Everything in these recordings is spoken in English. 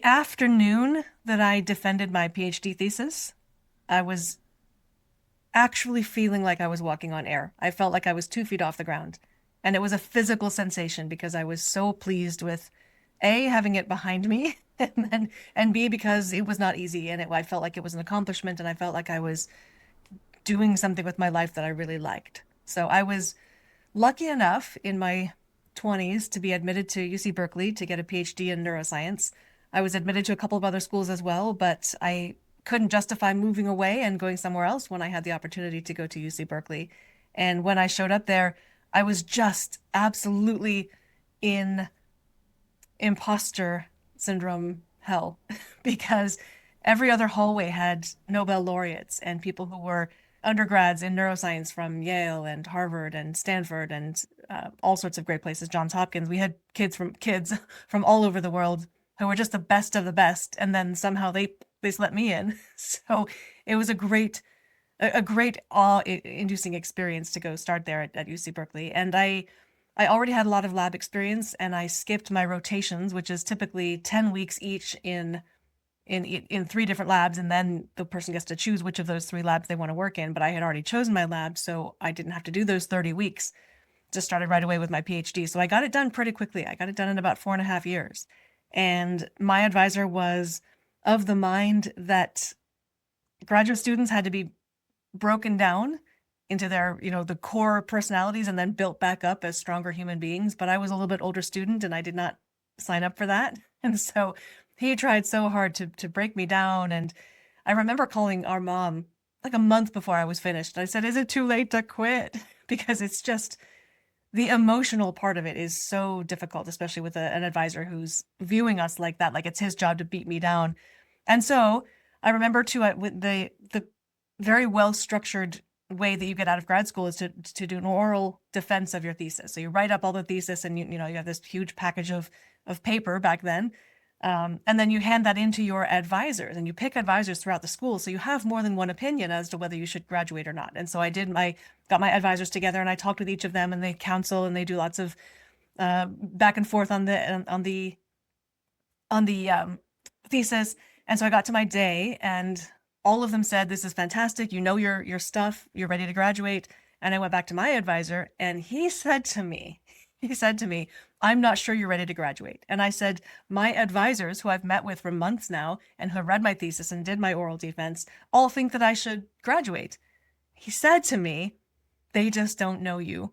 afternoon that I defended my PhD thesis, I was actually feeling like I was walking on air. I felt like I was 2 feet off the ground. And it was a physical sensation because I was so pleased with A, having it behind me, and B, because it was not easy. And I felt like it was an accomplishment and I felt like I was doing something with my life that I really liked. So I was lucky enough in my 20s to be admitted to UC Berkeley to get a PhD in neuroscience. I was admitted to a couple of other schools as well, but I couldn't justify moving away and going somewhere else when I had the opportunity to go to UC Berkeley. And when I showed up there, I was just absolutely in imposter syndrome hell because every other hallway had Nobel laureates and people who were undergrads in neuroscience from Yale and Harvard and Stanford and all sorts of great places, Johns Hopkins. We had kids from all over the world who were just the best of the best, and then somehow they let me in. So it was a great awe-inducing experience to go start there at UC Berkeley. And I already had a lot of lab experience, and I skipped my rotations, which is typically 10 weeks each in 3 different labs, and then the person gets to choose which of those 3 labs they want to work in. But I had already chosen my lab, so I didn't have to do those 30 weeks. Just started right away with my PhD. So I got it done pretty quickly. I got it done in about 4.5 years. And my advisor was of the mind that graduate students had to be broken down into their, the core personalities and then built back up as stronger human beings. But I was a little bit older student and I did not sign up for that. And so he tried so hard to break me down. And I remember calling our mom like a month before I was finished. I said, is it too late to quit? Because it's just the emotional part of it is so difficult, especially with an advisor who's viewing us like that, like it's his job to beat me down. And so I remember too, with the very well structured way that you get out of grad school is to do an oral defense of your thesis. So you write up all the thesis, and you have this huge package of paper back then. And then you hand that into your advisors, and you pick advisors throughout the school. So you have more than one opinion as to whether you should graduate or not. And so I got my advisors together and I talked with each of them, and they counsel and they do lots of back and forth on the thesis. And so I got to my day and all of them said, this is fantastic. You know your stuff. You're ready to graduate. And I went back to my advisor and he said to me, I'm not sure you're ready to graduate. And I said, my advisors, who I've met with for months now and who have read my thesis and did my oral defense, all think that I should graduate. He said to me, they just don't know you.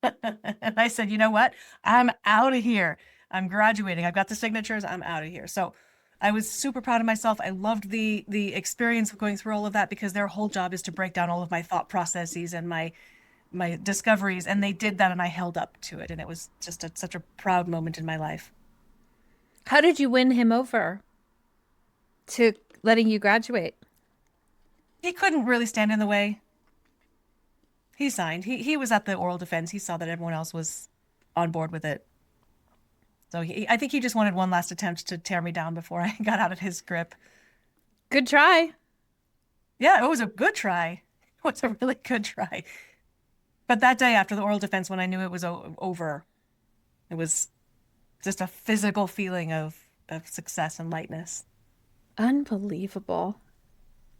And I said, you know what? I'm out of here. I'm graduating. I've got the signatures. I'm out of here. So I was super proud of myself. I loved the experience of going through all of that because their whole job is to break down all of my thought processes and my discoveries, and they did that and I held up to it, and it was just such a proud moment in my life. How did you win him over to letting you graduate? He couldn't really stand in the way. He signed. He was at the oral defense. He saw that everyone else was on board with it. So I think he just wanted one last attempt to tear me down before I got out of his grip. Good try. Yeah, it was a good try. It was a really good try. But that day after the oral defense, when I knew it was over, it was just a physical feeling of success and lightness. Unbelievable.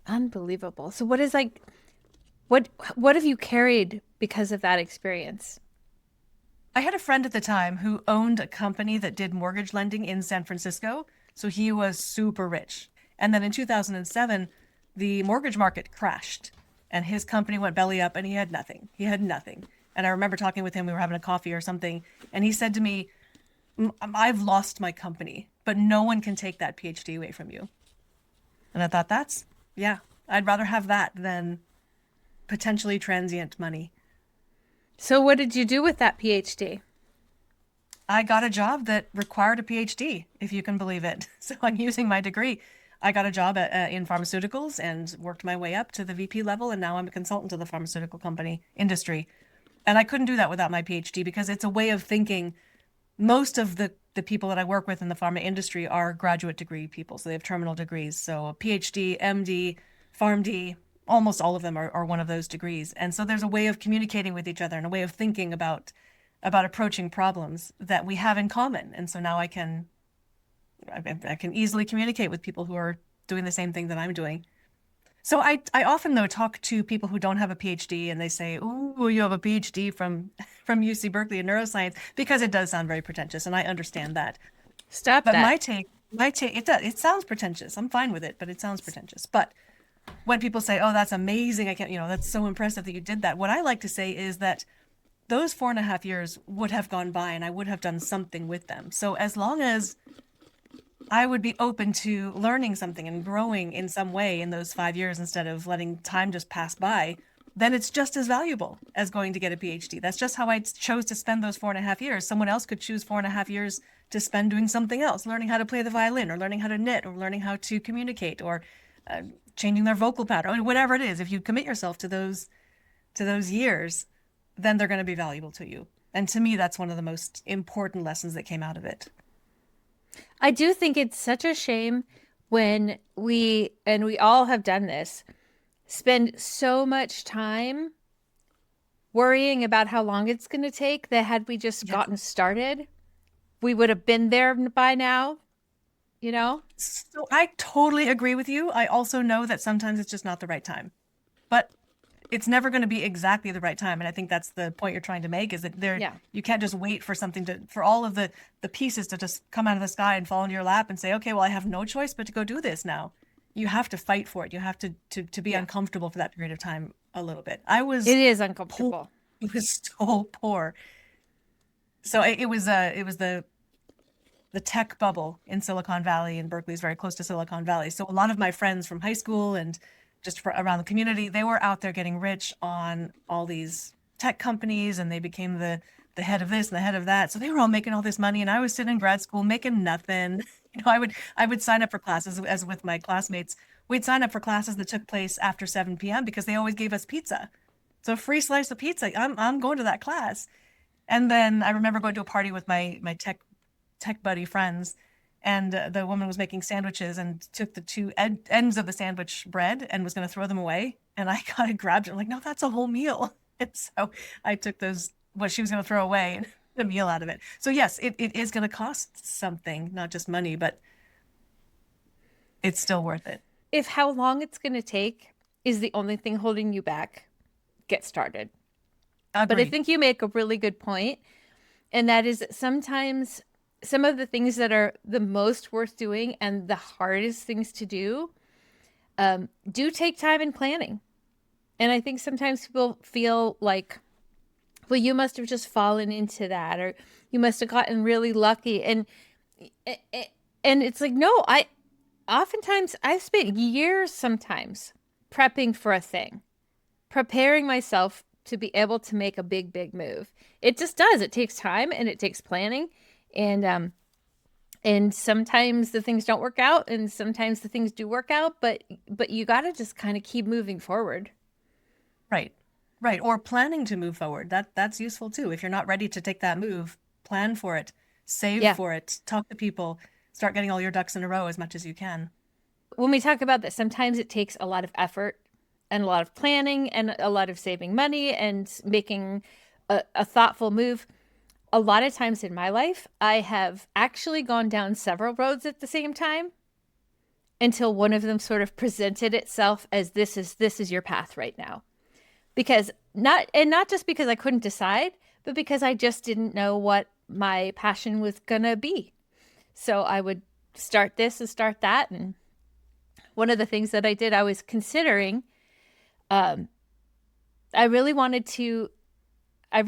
Unbelievable. So what have you carried because of that experience? I had a friend at the time who owned a company that did mortgage lending in San Francisco. So he was super rich. And then in 2007, the mortgage market crashed and his company went belly up and he had nothing. He had nothing. And I remember talking with him, we were having a coffee or something. And he said to me, I've lost my company, but no one can take that PhD away from you. And I thought, yeah, I'd rather have that than potentially transient money. So what did you do with that PhD? I got a job that required a PhD, if you can believe it. So I'm using my degree. I got a job in pharmaceuticals and worked my way up to the VP level, and now I'm a consultant to the pharmaceutical company industry. And I couldn't do that without my PhD because it's a way of thinking. Most of the people that I work with in the pharma industry are graduate degree people, so they have terminal degrees. So a PhD, MD, PharmD, almost all of them are one of those degrees. And so there's a way of communicating with each other and a way of thinking about approaching problems that we have in common. And so now I can I can easily communicate with people who are doing the same thing that I'm doing. So I often though talk to people who don't have a PhD and they say, "Oh, you have a PhD from from UC Berkeley in neuroscience," because it does sound very pretentious, and I understand that. Stop But that. my take, it sounds pretentious. I'm fine with it, but it sounds pretentious. But when people say, "Oh, that's amazing," I can't, that's so impressive that you did that. What I like to say is that those 4.5 years would have gone by, and I would have done something with them. So as long as I would be open to learning something and growing in some way in those 5 years instead of letting time just pass by, then it's just as valuable as going to get a PhD. That's just how I chose to spend those 4.5 years. Someone else could choose 4.5 years to spend doing something else, learning how to play the violin or learning how to knit or learning how to communicate or uh, changing their vocal pattern, or whatever it is. If you commit yourself to those years, then they're going to be valuable to you. And to me, that's one of the most important lessons that came out of it. I do think it's such a shame when we, and we all have done this, spend so much time worrying about how long it's going to take that had we just Yes. gotten started, we would have been there by now, you know? So I totally agree with you. I also know that sometimes it's just not the right time. But it's never going to be exactly the right time. And I think that's the point you're trying to make, is that Yeah. you can't just wait for something for all of the pieces to just come out of the sky and fall into your lap and say, okay, well, I have no choice but to go do this now. You have to fight for it. You have to be Yeah. uncomfortable for that period of time a little bit. It is uncomfortable. It was so poor. So it was the tech bubble in Silicon Valley, and Berkeley is very close to Silicon Valley. So a lot of my friends from high school and just around the community, they were out there getting rich on all these tech companies, and they became the head of this and the head of that. So they were all making all this money, and I was sitting in grad school making nothing. I would sign up for classes as with my classmates. We'd sign up for classes that took place after 7 p.m. because they always gave us pizza. So a free slice of pizza. I'm going to that class. And then I remember going to a party with my tech buddy friends, and the woman was making sandwiches and took the two ends of the sandwich bread and was going to throw them away. And I kind of grabbed it. I'm like, no, that's a whole meal. And so I took what she was going to throw away, and a meal out of it. So yes, it is going to cost something, not just money, but it's still worth it. If how long it's going to take is the only thing holding you back, get started. But I Agreed. think you make a really good point, and that is that sometimes some of the things that are the most worth doing and the hardest things to do take time and planning. And I think sometimes people feel like, well, you must have just fallen into that, or you must have gotten really lucky. And it's like, no, oftentimes I've spent years sometimes prepping for a thing, preparing myself to be able to make a big move. It just does. It takes time and it takes planning. And sometimes the things don't work out and sometimes the things do work out, but you got to just kind of keep moving forward. Right. Right. Or planning to move forward. That's useful too. If you're not ready to take that move, plan for it, save Yeah. for it, talk to people, start getting all your ducks in a row as much as you can. When we talk about that, sometimes it takes a lot of effort and a lot of planning and a lot of saving money and making a thoughtful move. A lot of times in my life, I have actually gone down several roads at the same time until one of them sort of presented itself as this is your path right now. Because not just because I couldn't decide, but because I just didn't know what my passion was gonna be. So I would start this and start that. And one of the things that I did, I was considering, I really wanted to, I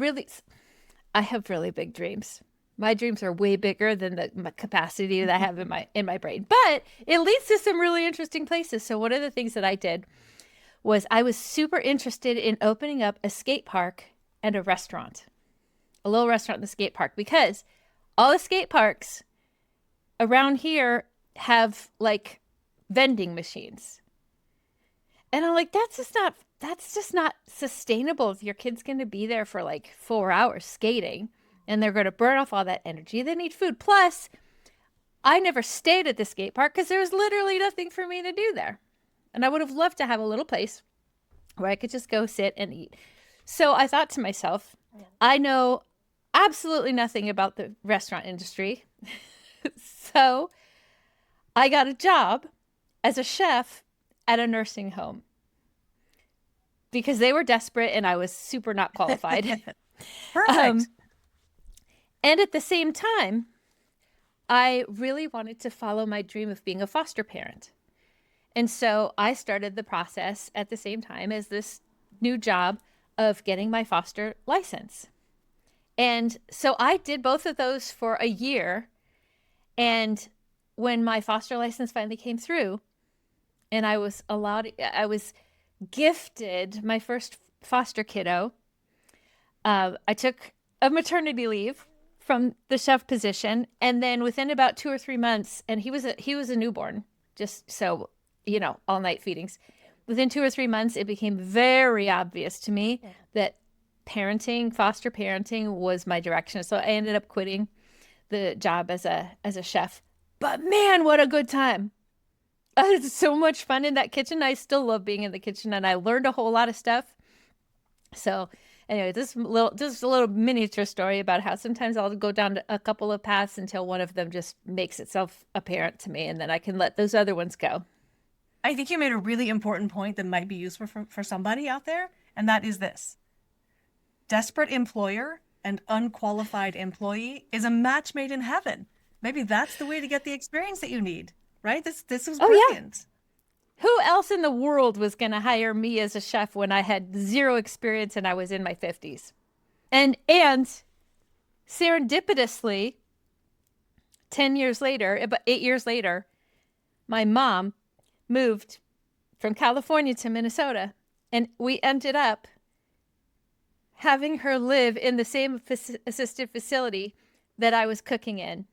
have really big dreams. My dreams are way bigger than the capacity that I have in my brain, but it leads to some really interesting places. So one of the things that I did was I was super interested in opening up a skate park and a restaurant, a little restaurant in the skate park, because all the skate parks around here have like vending machines. And I'm like, that's just not sustainable if your kid's going to be there for like 4 hours skating and they're going to burn off all that energy. They need food. Plus, I never stayed at the skate park because there was literally nothing for me to do there. And I would have loved to have a little place where I could just go sit and eat. So I thought to myself, I know absolutely nothing about the restaurant industry. So I got a job as a chef at a nursing home because they were desperate and I was super not qualified. Perfect. um, and at the same time, I really wanted to follow my dream of being a foster parent. And so I started the process at the same time as this new job of getting my foster license. And so I did both of those for a year. And when my foster license finally came through and I was gifted my first foster kiddo, I took a maternity leave from the chef position. And then within about 2 or 3 months, and he was a newborn, just so, all night feedings. Within 2 or 3 months, it became very obvious to me that foster parenting was my direction. So I ended up quitting the job as a chef. But man, what a good time. I had so much fun in that kitchen. I still love being in the kitchen and I learned a whole lot of stuff. So anyway, this is a little miniature story about how sometimes I'll go down a couple of paths until one of them just makes itself apparent to me and then I can let those other ones go. I think you made a really important point that might be useful for somebody out there, and that is this. Desperate employer and unqualified employee is a match made in heaven. Maybe that's the way to get the experience that you need, right? This was brilliant. Yeah. Who else in the world was going to hire me as a chef when I had zero experience and I was in my 50s? And serendipitously, 10 years later, about 8 years later, my mom moved from California to Minnesota, and we ended up having her live in the same assisted facility that I was cooking in.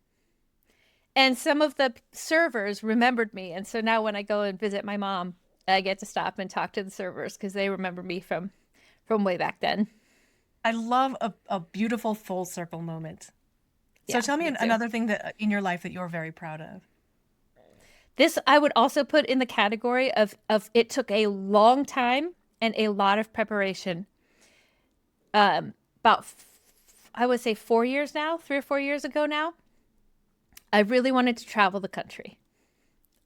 And some of the servers remembered me. And so now when I go and visit my mom, I get to stop and talk to the servers because they remember me from way back then. I love a beautiful full circle moment. So Yeah, tell me me too. another thing that in your life that you're very proud of. This I would also put in the category of it took a long time and a lot of preparation. I would say 4 years now, 3 or 4 years ago now, I really wanted to travel the country.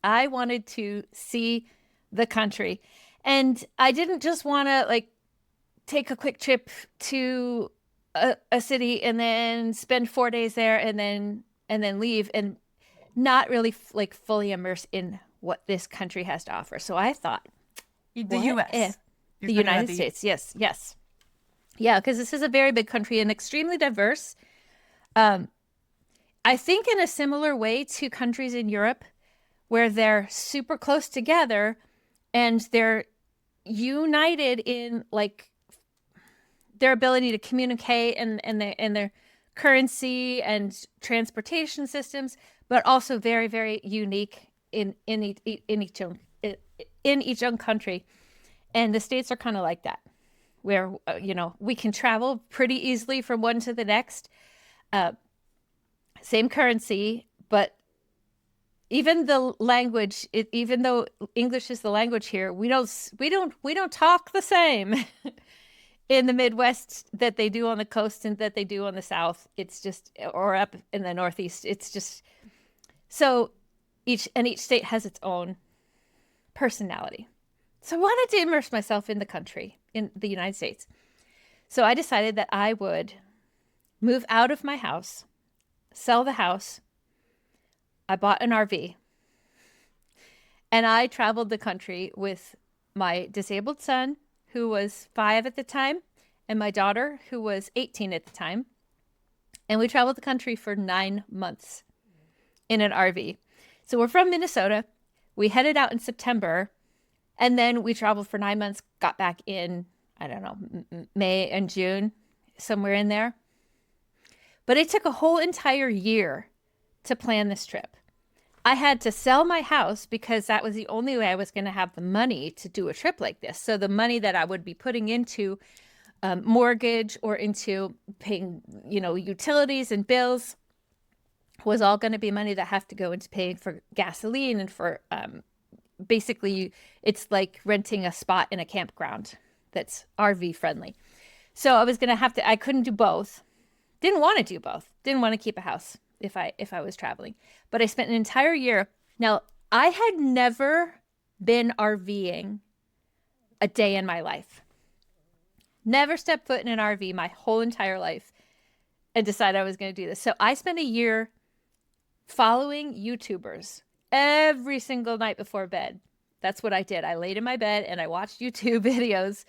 I wanted to see the country. And I didn't just want to take a quick trip to a city and then spend 4 days there and then leave and not really fully immerse in what this country has to offer. So I thought, The U.S. The United States. Yes. Yeah, because this is a very big country and extremely diverse. I think in a similar way to countries in Europe where they're super close together and they're united in their ability to communicate and their currency and transportation systems, but also very, very unique in each own country. And the States are kind of like that, where we can travel pretty easily from one to the next. Same currency, but even the language, even though English is the language here, we don't talk the same in the Midwest that they do on the coast and that they do on the South. It's just, or up in the Northeast. It's just so each state has its own personality. So I wanted to immerse myself in the country, in the United States. So I decided that I would move out of my house, sell the house. I bought an RV. And I traveled the country with my disabled son, who was 5 at the time, and my daughter, who was 18 at the time. And we traveled the country for 9 months in an RV. So we're from Minnesota. We headed out in September, and then we traveled for 9 months, got back in, I don't know, May and June, somewhere in there. But it took a whole entire year to plan this trip. I had to sell my house because that was the only way I was going to have the money to do a trip like this. So the money that I would be putting into mortgage or into paying, utilities and bills was all going to be money that have to go into paying for gasoline and for basically it's like renting a spot in a campground that's RV friendly. So I was going to I couldn't do both. Didn't want to do both. Didn't want to keep a house if I was traveling. But I spent an entire year Now, I had never been RVing a day in my life. Never stepped foot in an RV my whole entire life and decided I was going to do this. So I spent a year following YouTubers every single night before bed. That's what I did. I laid in my bed and I watched YouTube videos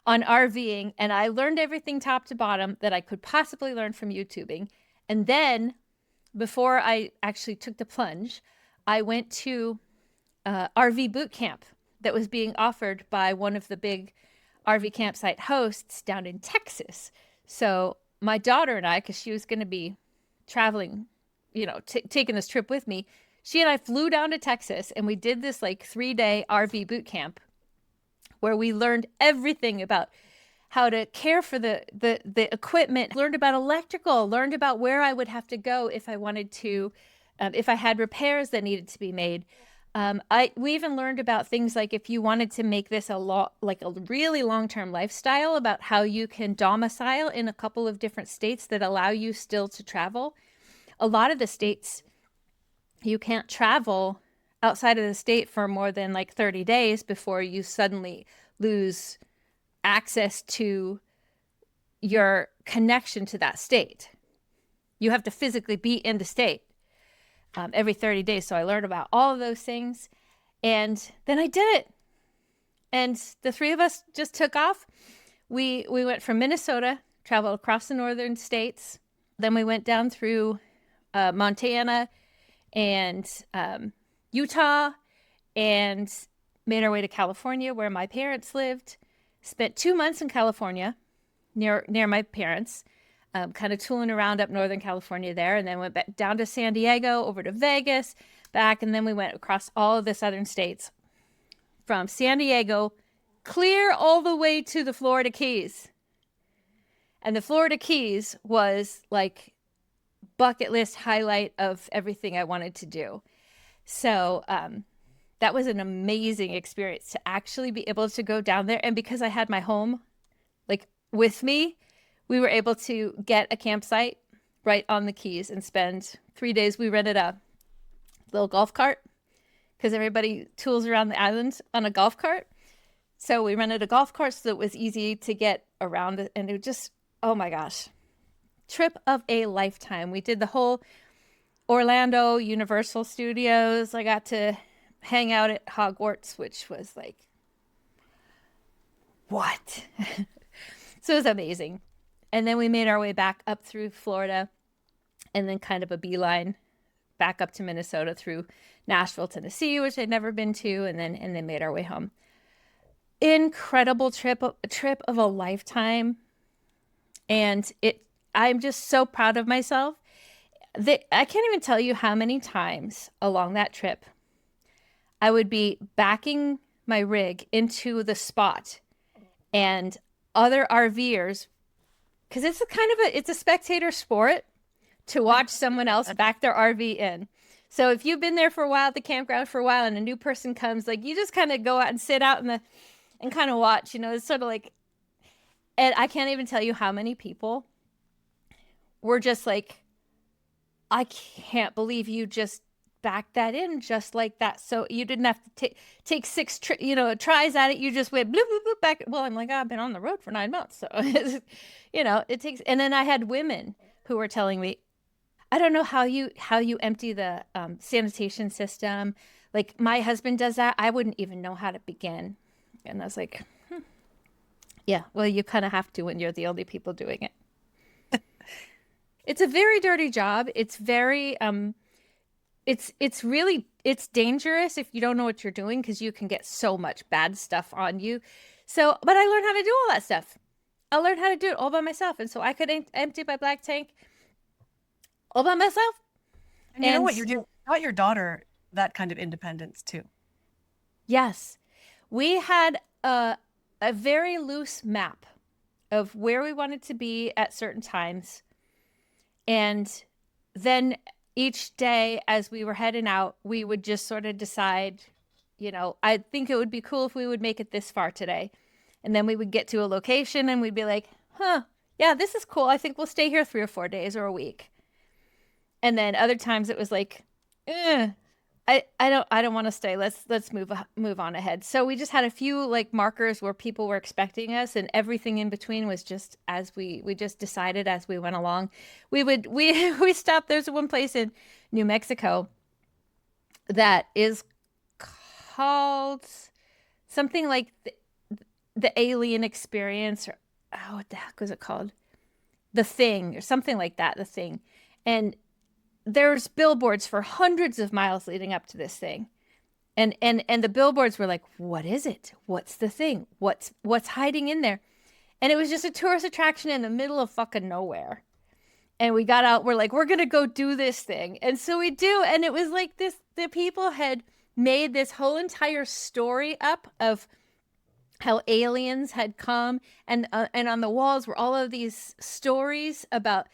on RVing, and I learned everything top to bottom that I could possibly learn from YouTubing. And then before I actually took the plunge, I went to RV boot camp that was being offered by one of the big RV campsite hosts down in Texas. So my daughter and I, because she was going to be traveling, taking this trip with me, she and I flew down to Texas and we did this like 3-day RV boot camp where we learned everything about how to care for the equipment, learned about electrical, learned about where I would have to go if I wanted to, if I had repairs that needed to be made. We even learned about things like if you wanted to make this a really long-term lifestyle, about how you can domicile in a couple of different states that allow you still to travel. A lot of the states, you can't travel outside of the state for more than like 30 days before you suddenly lose access to your connection to that state. You have to physically be in the state every 30 days. So I learned about all of those things. And then I did it. And the three of us just took off. We went from Minnesota, traveled across the northern states. Then we went down through Montana and Utah, and made our way to California where my parents lived. Spent 2 months in California near my parents, kind of tooling around up Northern California there, and then went back down to San Diego, over to Vegas, back, and then we went across all of the southern states from San Diego clear all the way to the Florida Keys. And the Florida Keys was like bucket list highlight of everything I wanted to do. So that was an amazing experience to actually be able to go down there. And because I had my home like with me, we were able to get a campsite right on the Keys and spend 3 days. We rented a little golf cart because everybody tools around the island on a golf cart. So we rented a golf cart so it was easy to get around. And it just, oh my gosh, trip of a lifetime. We did the whole Orlando Universal Studios. I got to hang out at Hogwarts, which was like, what? So it was amazing. And then we made our way back up through Florida, and then kind of a beeline back up to Minnesota through Nashville, Tennessee, which I'd never been to, and then made our way home. Incredible trip, a trip of a lifetime. And I'm just so proud of myself. I can't even tell you how many times along that trip I would be backing my rig into the spot, and other RVers, because it's a spectator sport to watch someone else back their RV in. So if you've been there for a while at the campground for a while and a new person comes, like, you just kind of go out and sit out and kind of watch, it's sort of like, and I can't even tell you how many people were just like, I can't believe you just backed that in just like that. So you didn't have to take 6 tries at it. You just went bloop, bloop, bloop back. Well, I'm like, I've been on the road for 9 months. So, it takes, and then I had women who were telling me, I don't know how you empty the sanitation system. Like, my husband does that. I wouldn't even know how to begin. And I was like, yeah, well, you kind of have to when you're the only people doing it. It's a very dirty job. It's very, it's dangerous if you don't know what you're doing, because you can get so much bad stuff on you. So, but I learned how to do all that stuff. I learned how to do it all by myself. And so I could empty my black tank all by myself. And you know what you're doing? Taught your daughter that kind of independence too. Yes. We had a very loose map of where we wanted to be at certain times. And then each day as we were heading out, we would just sort of decide, I think it would be cool if we would make it this far today. And then we would get to a location and we'd be like, yeah, this is cool. I think we'll stay here 3 or 4 days or a week. And then other times it was like, I don't want to stay. Let's move on ahead. So we just had a few like markers where people were expecting us, and everything in between was just as we just decided as we went along. We stopped. There's one place in New Mexico that is called something like the alien experience, or oh, what the heck was it called? The Thing, or something like that. The Thing, and there's billboards for hundreds of miles leading up to this thing. And the billboards were like, what is it? What's the thing? What's hiding in there? And it was just a tourist attraction in the middle of fucking nowhere. And we got out, we're like, we're gonna go do this thing. And so we do, and it was like this, the people had made this whole entire story up of how aliens had come, and on the walls were all of these stories about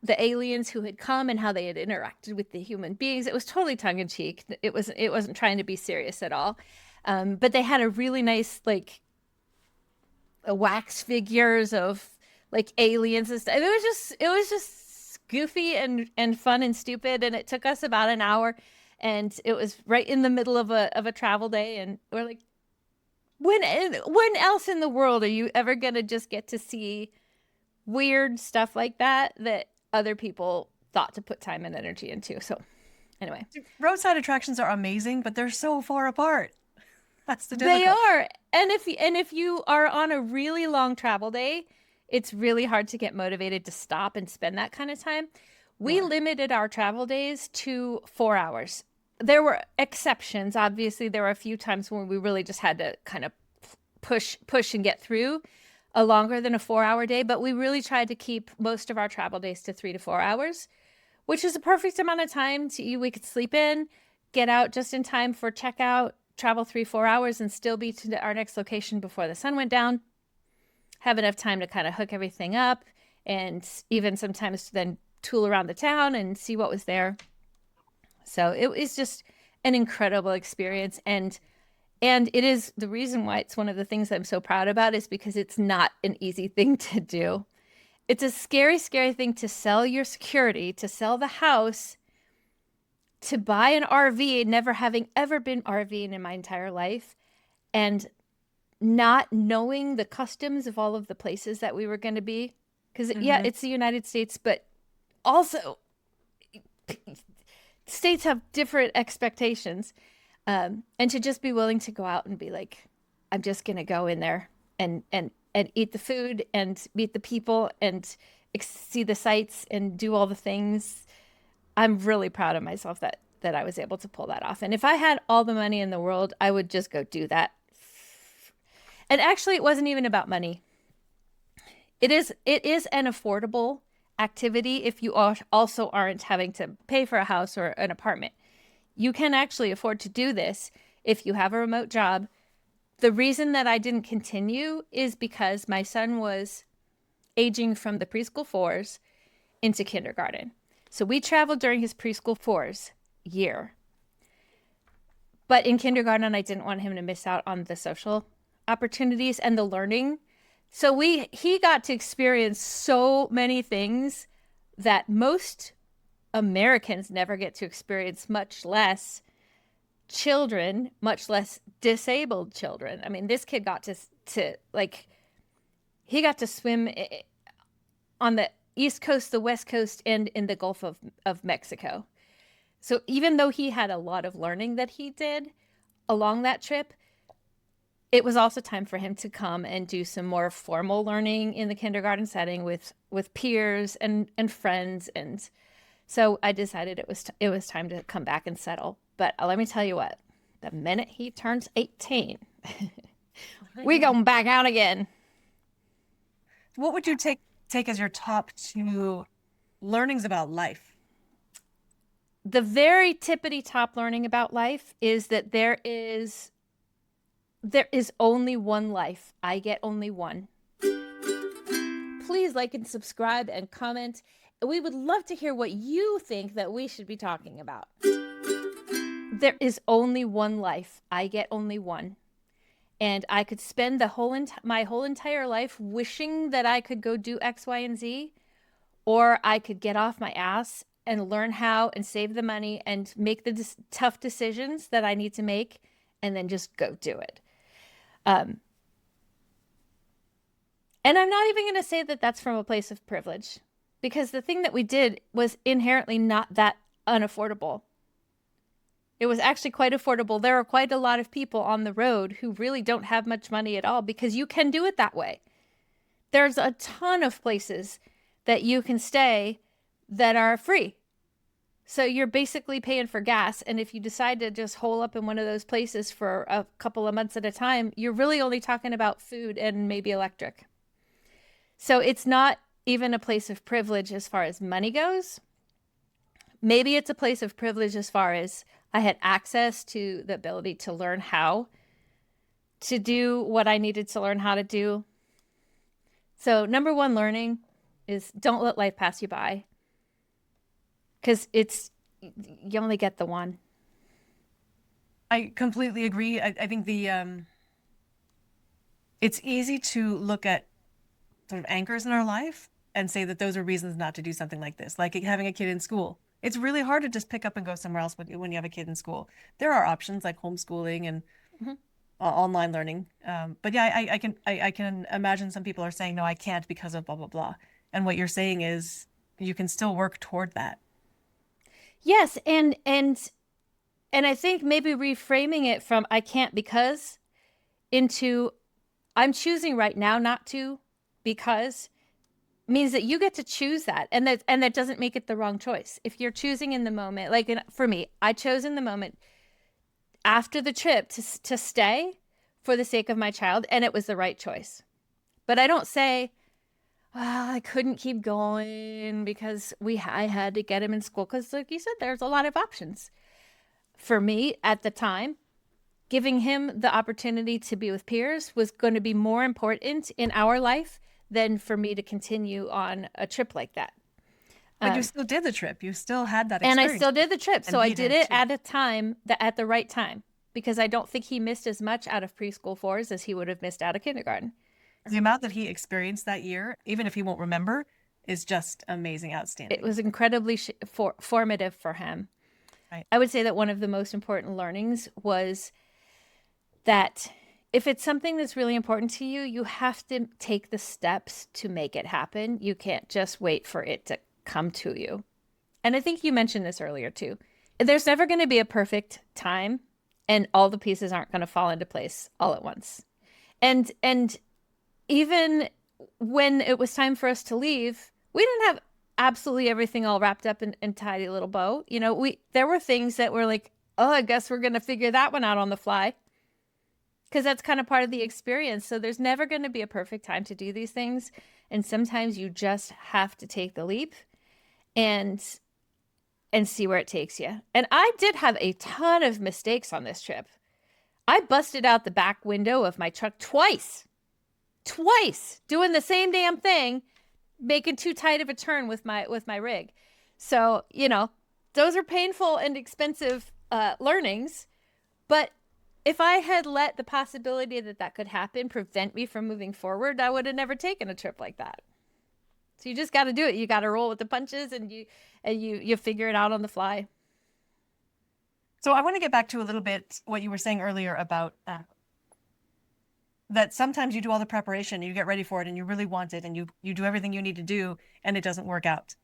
the aliens who had come and how they had interacted with the human beings. It was totally tongue in cheek. It wasn't trying to be serious at all. But they had a really nice like wax figures of like aliens and stuff. It was just goofy and fun and stupid. And it took us about an hour, and it was right in the middle of a travel day. And we're like, when else in the world are you ever gonna just get to see weird stuff like that other people thought to put time and energy into? So anyway, Roadside attractions are amazing, but they're so far apart. That's the they difficult. are. And if you are on a really long travel day, it's really hard to get motivated to stop and spend that kind of time. We Yeah. limited our travel days to 4 hours. There were exceptions. Obviously, there were a few times when we really just had to kind of push and get through a longer than a 4 hour day, but we really tried to keep most of our travel days to 3 to 4 hours, which is a perfect amount of time we could sleep in, get out just in time for checkout, travel 3 4 hours, and still be to our next location before the sun went down. Have enough time to kind of hook everything up, and even sometimes then tool around the town and see what was there. So it was just an incredible experience, and it is the reason why it's one of the things I'm so proud about, is because it's not an easy thing to do. It's a scary, scary thing to sell your security, to sell the house, to buy an RV, never having ever been RVing in my entire life, and not knowing the customs of all of the places that we were going to be. Because, yeah, it's the United States, but also states have different expectations. And to just be willing to go out and be like, I'm just going to go in there and eat the food and meet the people and see the sights and do all the things. I'm really proud of myself that I was able to pull that off. And if I had all the money in the world, I would just go do that. And actually, it wasn't even about money. It is an affordable activity if you also aren't having to pay for a house or an apartment. You can actually afford to do this if you have a remote job. The reason that I didn't continue is because my son was aging from the preschool fours into kindergarten. So we traveled during his preschool fours year. But in kindergarten, I didn't want him to miss out on the social opportunities and the learning. So he got to experience so many things that most Americans never get to experience, much less children, much less disabled children. I mean, this kid got to like, he got to swim on the East Coast, the West Coast, and in the Gulf of Mexico. So even though he had a lot of learning that he did along that trip, it was also time for him to come and do some more formal learning in the kindergarten setting with peers and friends. And so I decided it was time to come back and settle. But let me tell you what, the minute he turns 18, we going back out again. What would you take as your top 2 learnings about life? The very tippity top learning about life is that there is only one life. I get only one. Please like and subscribe and comment. We would love to hear what you think that we should be talking about. There is only one life. I get only one. And I could spend my whole entire life wishing that I could go do X, Y, and Z, or I could get off my ass and learn how and save the money and make the tough decisions that I need to make, and then just go do it. Um, and I'm not even going to say that that's from a place of privilege, because the thing that we did was inherently not that unaffordable. It was actually quite affordable. There are quite a lot of people on the road who really don't have much money at all, because you can do it that way. There's a ton of places that you can stay that are free. So you're basically paying for gas. And if you decide to just hole up in one of those places for a couple of months at a time, you're really only talking about food and maybe electric. So it's not even a place of privilege as far as money goes. Maybe it's a place of privilege as far as I had access to the ability to learn how to do what I needed to learn how to do. So number one learning is don't let life pass you by, because you only get the one. I completely agree. I think it's easy to look at sort of anchors in our life and say that those are reasons not to do something like this, like having a kid in school. It's really hard to just pick up and go somewhere else when you have a kid in school. There are options like homeschooling and online learning. But yeah, I can imagine some people are saying, no, I can't because of blah, blah, blah. And what you're saying is you can still work toward that. Yes. And I think maybe reframing it from I can't because into I'm choosing right now not to because means that you get to choose that. And that doesn't make it the wrong choice. If you're choosing in the moment, like for me, I chose in the moment after the trip to stay for the sake of my child, and it was the right choice. But I don't say, well, I couldn't keep going because I had to get him in school, because like you said, there's a lot of options. For me at the time, giving him the opportunity to be with peers was going to be more important in our life than for me to continue on a trip like that. But you still did the trip. You still had that And experience. I still did the trip. So I did it too. at a time, at the right time, because I don't think he missed as much out of preschool fours as he would have missed out of kindergarten. The amount that he experienced that year, even if he won't remember, is just amazing, outstanding. It was incredibly formative for him. Right. I would say that one of the most important learnings was that if it's something that's really important to you, you have to take the steps to make it happen. You can't just wait for it to come to you. And I think you mentioned this earlier too. There's never going to be a perfect time, and all the pieces aren't going to fall into place all at once. And even when it was time for us to leave, we didn't have absolutely everything all wrapped up in tidy little bow. You know, there were things that were like, oh, I guess we're going to figure that one out on the fly, because that's kind of part of the experience. So there's never going to be a perfect time to do these things. And sometimes you just have to take the leap and see where it takes you. And I did have a ton of mistakes on this trip. I busted out the back window of my truck twice, doing the same damn thing, making too tight of a turn with my rig. So, you know, those are painful and expensive learnings. But if I had let the possibility that could happen prevent me from moving forward, I would have never taken a trip like that. So you just got to do it. You got to roll with the punches, and you figure it out on the fly. So I want to get back to a little bit what you were saying earlier about that sometimes you do all the preparation, you get ready for it, and you really want it, and you do everything you need to do, and it doesn't work out.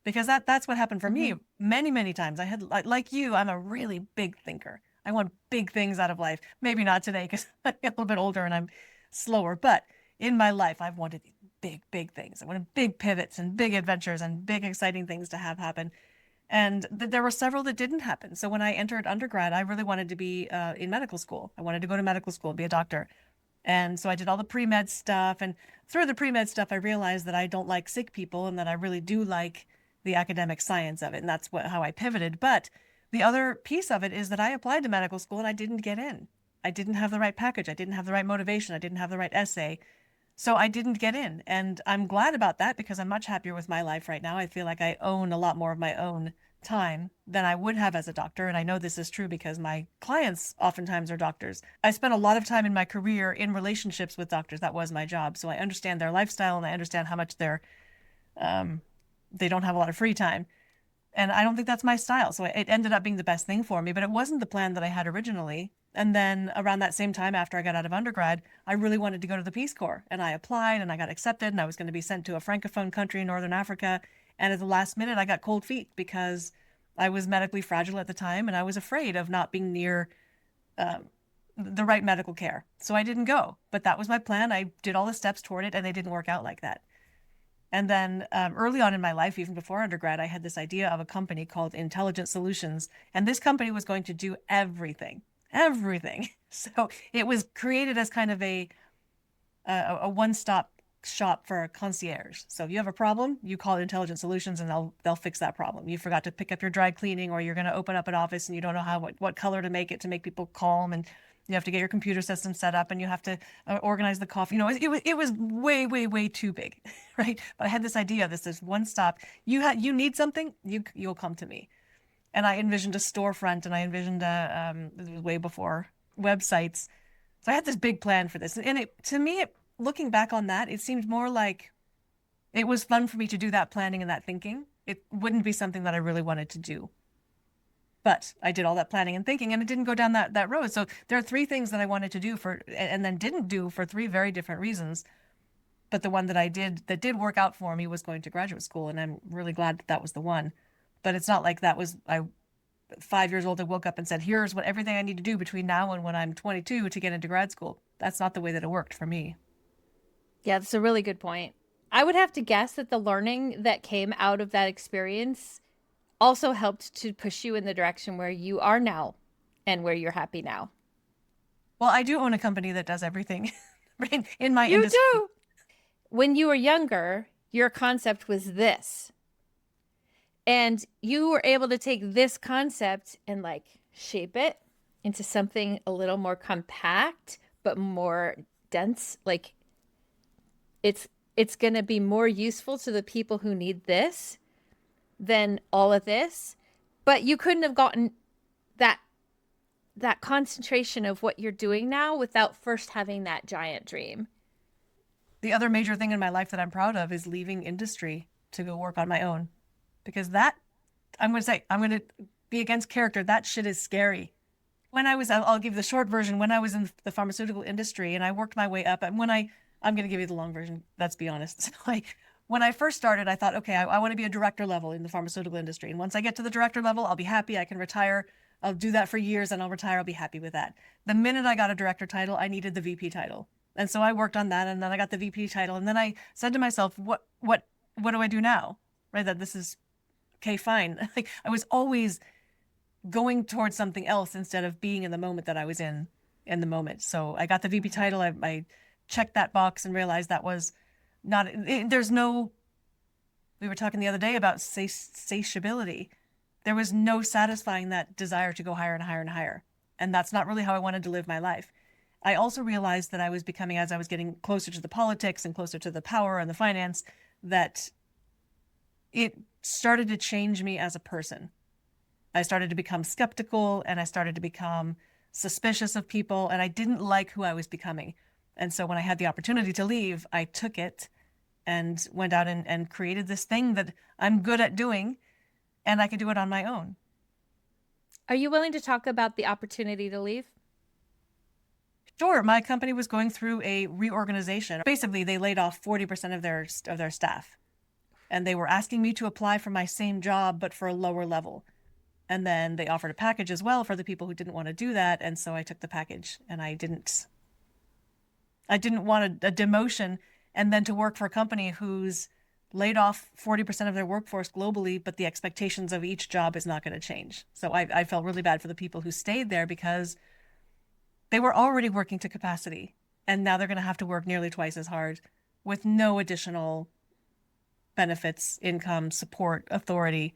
Because that's what happened for me many, many times. I had, like you, I'm a really big thinker. I want big things out of life. Maybe not today because I'm a little bit older and I'm slower, but in my life, I've wanted big, big things. I wanted big pivots and big adventures and big, exciting things to have happen. And there were several that didn't happen. So when I entered undergrad, I really wanted to be in medical school. I wanted to go to medical school, be a doctor. And so I did all the pre-med stuff. And through the pre-med stuff, I realized that I don't like sick people and that I really do like the academic science of it. And that's how I pivoted. But the other piece of it is that I applied to medical school and I didn't get in. I didn't have the right package. I didn't have the right motivation. I didn't have the right essay. So I didn't get in. And I'm glad about that because I'm much happier with my life right now. I feel like I own a lot more of my own time than I would have as a doctor. And I know this is true because my clients oftentimes are doctors. I spent a lot of time in my career in relationships with doctors. That was my job. So I understand their lifestyle and I understand how much they don't have a lot of free time. And I don't think that's my style. So it ended up being the best thing for me, but it wasn't the plan that I had originally. And then around that same time, after I got out of undergrad, I really wanted to go to the Peace Corps. And I applied and I got accepted and I was going to be sent to a Francophone country in Northern Africa. And at the last minute, I got cold feet because I was medically fragile at the time and I was afraid of not being near the right medical care. So I didn't go. But that was my plan. I did all the steps toward it and they didn't work out like that. And then early on in my life, even before undergrad, I had this idea of a company called Intelligent Solutions. And this company was going to do everything, everything. So it was created as kind of a one-stop shop for a concierge. So if you have a problem, you call Intelligent Solutions and they'll fix that problem. You forgot to pick up your dry cleaning or you're going to open up an office and you don't know what color to make it to make people calm, and you have to get your computer system set up and you have to organize the coffee. It was way, way, way too big, right? But I had this idea, this is one stop. You need something, you'll come to me. And I envisioned a storefront and I envisioned this was way before websites. So I had this big plan for this. And to me, looking back on that, it seemed more like it was fun for me to do that planning and that thinking. It wouldn't be something that I really wanted to do. But I did all that planning and thinking and it didn't go down that road. So there are three things that I wanted to do and then didn't do for three very different reasons. But the one that I did that did work out for me was going to graduate school. And I'm really glad that was the one. But it's not like that was, 5 years old, I woke up and said, here's what everything I need to do between now and when I'm 22 to get into grad school. That's not the way that it worked for me. Yeah, that's a really good point. I would have to guess that the learning that came out of that experience also helped to push you in the direction where you are now and where you're happy now. Well, I do own a company that does everything in my You industry. do. When you were younger, your concept was this. And you were able to take this concept and like shape it into something a little more compact, but more dense. Like it's going to be more useful to the people who need this than all of this. But you couldn't have gotten that concentration of what you're doing now without first having that giant dream. The other major thing in my life that I'm proud of is leaving industry to go work on my own. Because that, I'm going to be against character. That shit is scary. I'll give you the short version. When I was in the pharmaceutical industry and I worked my way up, and I'm going to give you the long version, let's be honest. Like, when I first started, I thought, okay, I want to be a director level in the pharmaceutical industry. And once I get to the director level, I'll be happy. I can retire. I'll do that for years and I'll retire. I'll be happy with that. The minute I got a director title, I needed the VP title. And so I worked on that and then I got the VP title. And then I said to myself, what do I do now? Right? That this is okay, fine. Like, I was always going towards something else instead of being in the moment that I was in the moment. So I got the VP title. I checked that box and realized that was not, we were talking the other day about satiability. There was no satisfying that desire to go higher and higher and higher. And that's not really how I wanted to live my life. I also realized that I was becoming, as I was getting closer to the politics and closer to the power and the finance, that it started to change me as a person. I started to become skeptical and I started to become suspicious of people, and I didn't like who I was becoming. And so when I had the opportunity to leave, I took it and went out and created this thing that I'm good at doing, and I could do it on my own. Are you willing to talk about the opportunity to leave? Sure, my company was going through a reorganization. Basically, they laid off 40% of their staff. And they were asking me to apply for my same job, but for a lower level. And then they offered a package as well for the people who didn't want to do that. And so I took the package, and I didn't want a demotion and then to work for a company who's laid off 40% of their workforce globally, but the expectations of each job is not going to change. So I felt really bad for the people who stayed there because they were already working to capacity, and now they're going to have to work nearly twice as hard with no additional benefits, income, support, authority.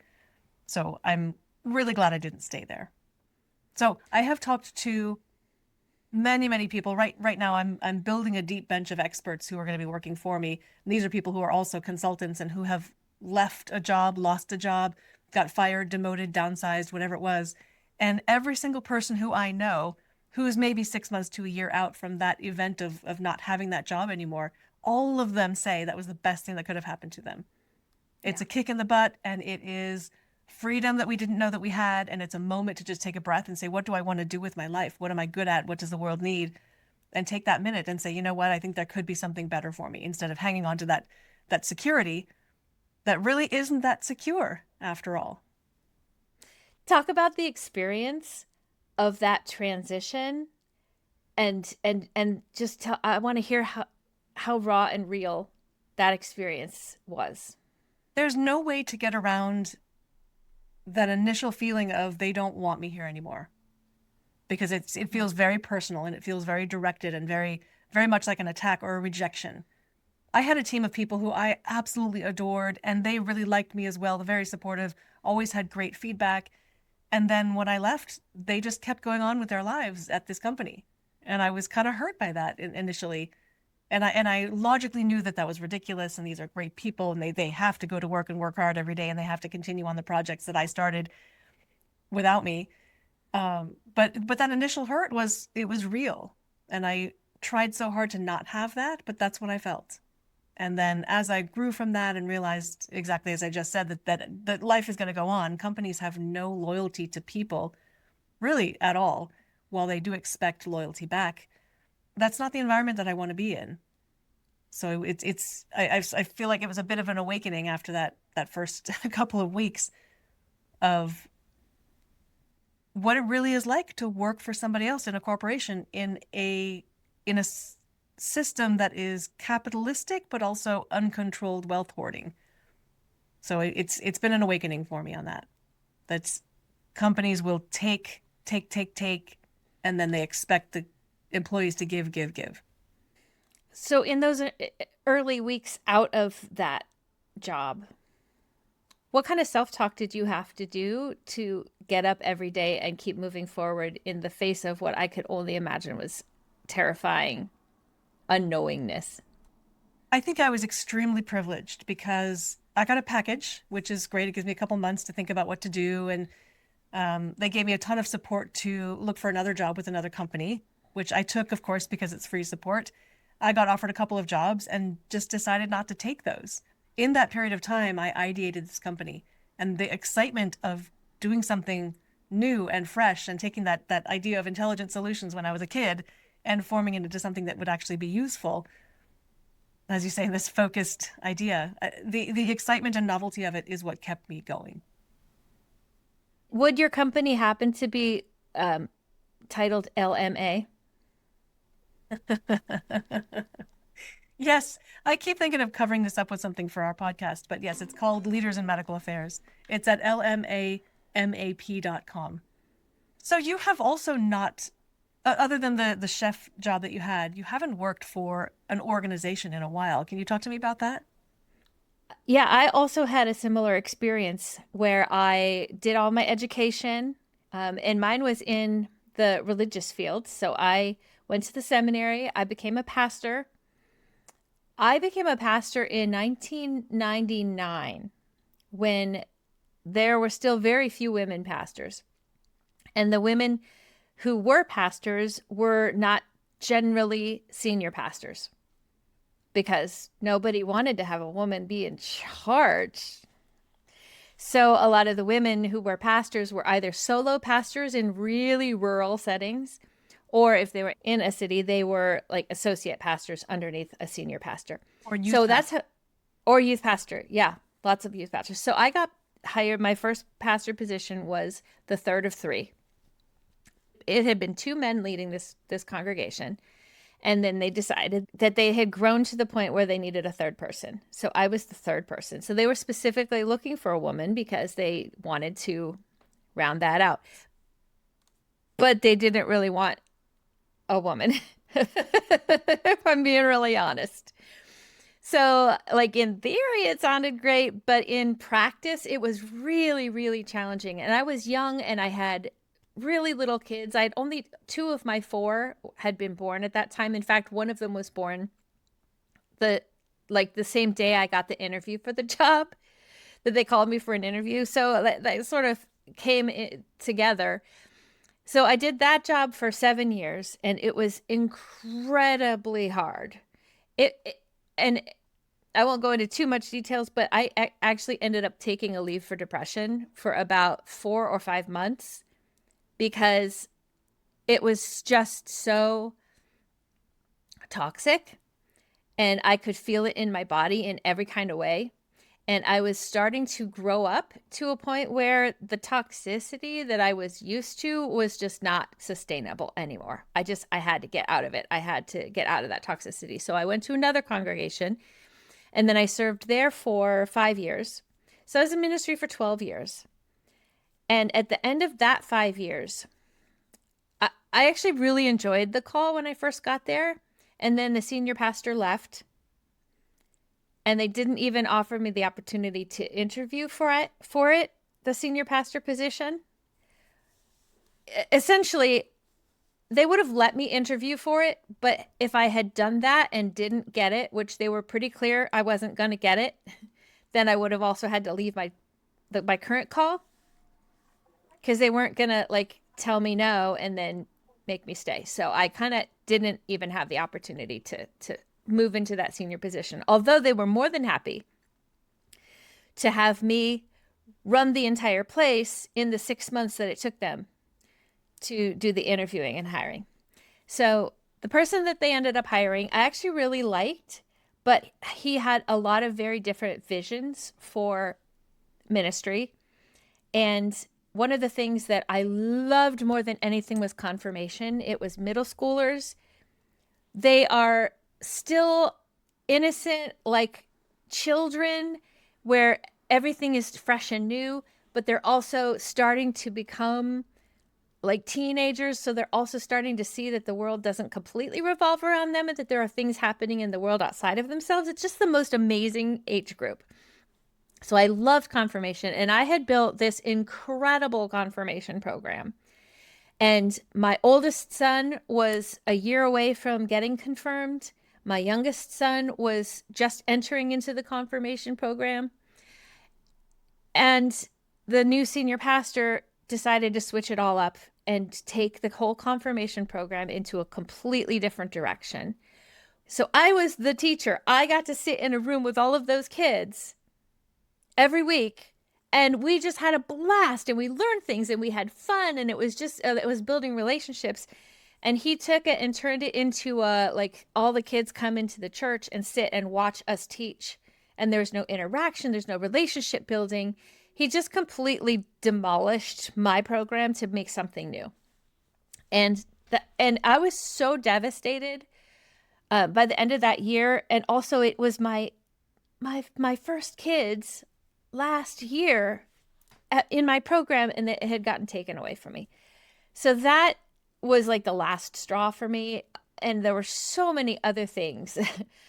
So I'm really glad I didn't stay there. So I have talked to many, many people. Right now, I'm building a deep bench of experts who are going to be working for me. And these are people who are also consultants and who have left a job, lost a job, got fired, demoted, downsized, whatever it was. And every single person who I know who is maybe 6 months to a year out from that event of not having that job anymore, all of them say that was the best thing that could have happened to them. It's a kick in the butt, and it is freedom that we didn't know that we had. And it's a moment to just take a breath and say, what do I want to do with my life? What am I good at? What does the world need? And take that minute and say, you know what? I think there could be something better for me, instead of hanging on to that security that really isn't that secure after all. Talk about the experience of that transition, and just tell, I want to hear how raw and real that experience was. There's no way to get around that initial feeling of they don't want me here anymore, because it feels very personal, and it feels very directed, and very much like an attack or a rejection. I had a team of people who I absolutely adored, and they really liked me as well. They're very supportive, always had great feedback. And then when I left, they just kept going on with their lives at this company. And I was kind of hurt by that initially. And I logically knew that that was ridiculous, and these are great people, and they have to go to work and work hard every day, and they have to continue on the projects that I started without me. But that initial hurt was real. And I tried so hard to not have that, but that's what I felt. And then as I grew from that and realized, exactly as I just said, that life is going to go on, companies have no loyalty to people really at all, while they do expect loyalty back. That's not the environment that I want to be in. So I feel like it was a bit of an awakening after that first couple of weeks of what it really is like to work for somebody else in a corporation, in a system that is capitalistic but also uncontrolled wealth hoarding. So it's been an awakening for me on that. That's companies will take, and then they expect the employees to give. So in those early weeks out of that job, what kind of self-talk did you have to do to get up every day and keep moving forward in the face of what I could only imagine was terrifying unknowingness? I think I was extremely privileged because I got a package, which is great. It gives me a couple months to think about what to do. And they gave me a ton of support to look for another job with another company, which I took, of course, because it's free support. I got offered a couple of jobs and just decided not to take those. In that period of time, I ideated this company, and the excitement of doing something new and fresh and taking that idea of intelligent solutions when I was a kid and forming it into something that would actually be useful, as you say, this focused idea. The excitement and novelty of it is what kept me going. Would your company happen to be titled LMA? Yes, I keep thinking of covering this up with something for our podcast, but yes, it's called Leaders in Medical Affairs. It's at lmamap.com. So you have also not, other than the chef job that you had, you haven't worked for an organization in a while. Can you talk to me about that? Yeah, I also had a similar experience where I did all my education, and mine was in the religious field. So I went to the seminary, I became a pastor. I became a pastor in 1999 when there were still very few women pastors. And the women who were pastors were not generally senior pastors because nobody wanted to have a woman be in charge. So a lot of the women who were pastors were either solo pastors in really rural settings, or if they were in a city, they were like associate pastors underneath a senior pastor. Or youth So pastor? that's how, or youth pastor. Yeah, lots of youth pastors. So I got hired. My first pastor position was the third of three. It had been two men leading this congregation. And then they decided that they had grown to the point where they needed a third person. So I was the third person. So they were specifically looking for a woman because they wanted to round that out. But they didn't really want a woman, if I'm being really honest. So, like in theory, it sounded great, but in practice, it was really, really challenging. And I was young and I had really little kids. I had only two of my four had been born at that time. In fact, one of them was born the same day I got the interview for the job, that they called me for an interview. So that sort of came together. So I did that job for 7 years, and it was incredibly hard. And I won't go into too much details, but I actually ended up taking a leave for depression for about 4 or 5 months because it was just so toxic and I could feel it in my body in every kind of way. And I was starting to grow up to a point where the toxicity that I was used to was just not sustainable anymore. I had to get out of it. I had to get out of that toxicity. So I went to another congregation and then I served there for 5 years. So I was in ministry for 12 years. And at the end of that 5 years, I actually really enjoyed the call when I first got there. And then the senior pastor left. And they didn't even offer me the opportunity to interview for it, the senior pastor position. Essentially, they would have let me interview for it, but if I had done that and didn't get it, which they were pretty clear I wasn't going to get it, then I would have also had to leave my current call because they weren't going to like tell me no and then make me stay. So I kind of didn't even have the opportunity to move into that senior position, although they were more than happy to have me run the entire place in the 6 months that it took them to do the interviewing and hiring. So the person that they ended up hiring, I actually really liked, but he had a lot of very different visions for ministry. And one of the things that I loved more than anything was confirmation. It was middle schoolers. They are still innocent, like children, where everything is fresh and new, but they're also starting to become like teenagers. So they're also starting to see that the world doesn't completely revolve around them and that there are things happening in the world outside of themselves. It's just the most amazing age group. So I loved confirmation, and I had built this incredible confirmation program. And my oldest son was a year away from getting confirmed. My youngest son was just entering into the confirmation program. And the new senior pastor decided to switch it all up and take the whole confirmation program into a completely different direction. So I was the teacher. I got to sit in a room with all of those kids every week, and we just had a blast, and we learned things, and we had fun, and it was just it was building relationships. And he took it and turned it into like all the kids come into the church and sit and watch us teach, and there's no interaction, there's no relationship building. He just completely demolished my program to make something new. And I was so devastated by the end of that year. And also it was my first kids last year in my program, and it had gotten taken away from me. So that was like the last straw for me. And there were so many other things.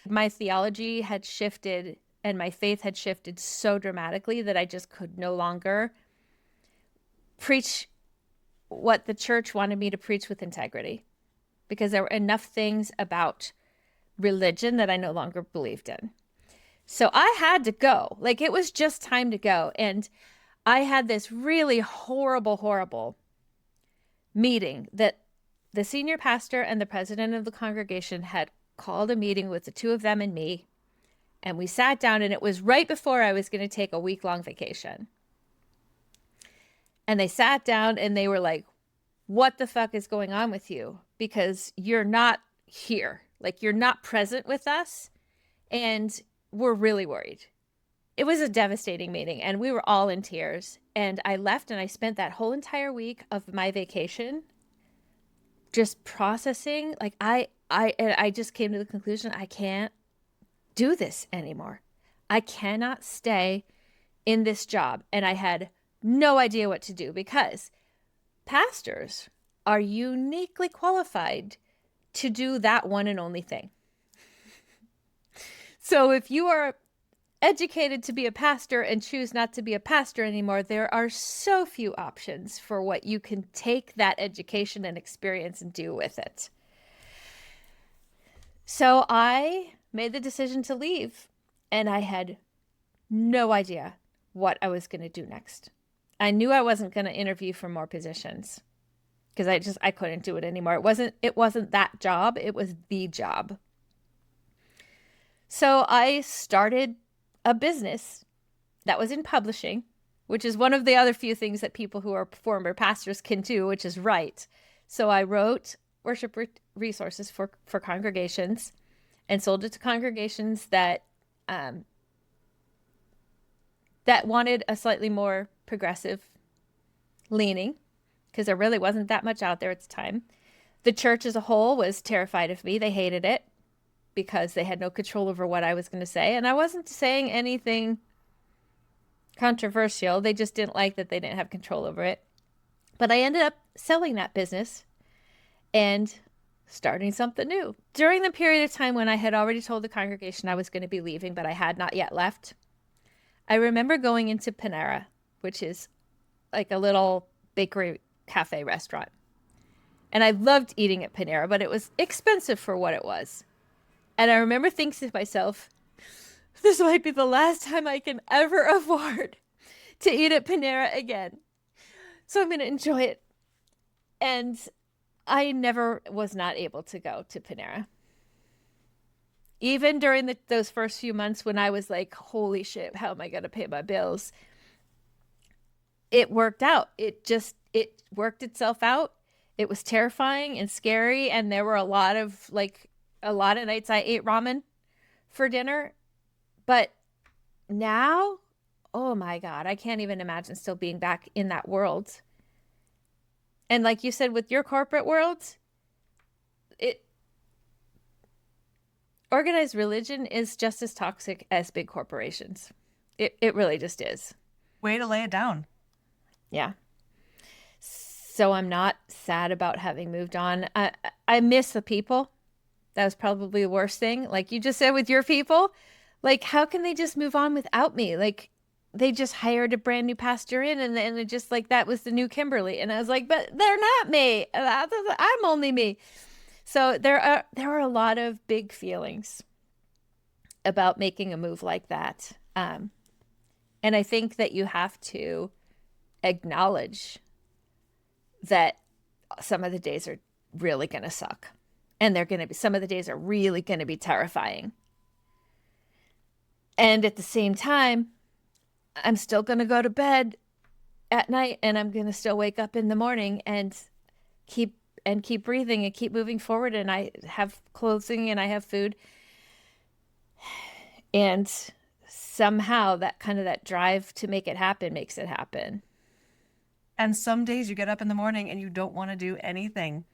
My theology had shifted and my faith had shifted so dramatically that I just could no longer preach what the church wanted me to preach with integrity, because there were enough things about religion that I no longer believed in. So I had to go. Like, it was just time to go. And I had this really horrible meeting that the senior pastor and the president of the congregation had called a meeting with the two of them and me. And we sat down, and it was right before I was going to take a week-long vacation. And they sat down and they were like, what the fuck is going on with you? Because you're not here. Like, you're not present with us. And we're really worried. It was a devastating meeting, and we were all in tears. And I left, and I spent that whole entire week of my vacation just processing. Like, I just came to the conclusion I can't do this anymore. I cannot stay in this job. And I had no idea what to do, because pastors are uniquely qualified to do that one and only thing. So if you are educated to be a pastor and choose not to be a pastor anymore, there are so few options for what you can take that education and experience and do with it. So I made the decision to leave, and I had no idea what I was going to do next. I knew I wasn't going to interview for more positions because I couldn't do it anymore. It wasn't that job. It was the job. So I started a business that was in publishing, which is one of the other few things that people who are former pastors can do, which is write. So I wrote worship resources for congregations and sold it to congregations um, that wanted a slightly more progressive leaning, because there really wasn't that much out there at the time. The church as a whole was terrified of me. They hated it because they had no control over what I was going to say. And I wasn't saying anything controversial. They just didn't like that they didn't have control over it. But I ended up selling that business and starting something new. During the period of time when I had already told the congregation I was going to be leaving, but I had not yet left, I remember going into Panera, which is like a little bakery cafe restaurant. And I loved eating at Panera, but it was expensive for what it was. And I remember thinking to myself, this might be the last time I can ever afford to eat at Panera again. So I'm going to enjoy it. And I never was not able to go to Panera. Even during those first few months when I was like, holy shit, how am I going to pay my bills? It worked out. It worked itself out. It was terrifying and scary. And there were a lot of nights I ate ramen for dinner. But now, oh my God, I can't even imagine still being back in that world. And like you said, with your corporate world, organized religion is just as toxic as big corporations. It really just is. Way to lay it down. Yeah. So I'm not sad about having moved on. I miss the people. That was probably the worst thing. Like you just said with your people, like how can they just move on without me? Like they just hired a brand new pastor in and it just like that was the new Kimberly. And I was like, but they're not me. I'm only me. So there were a lot of big feelings about making a move like that. And I think that you have to acknowledge that some of the days are really going to suck. And some of the days are really going to be terrifying. And at the same time, I'm still going to go to bed at night and I'm going to still wake up in the morning and keep breathing and keep moving forward. And I have clothing and I have food. And somehow that drive to make it happen makes it happen. And some days you get up in the morning and you don't want to do anything.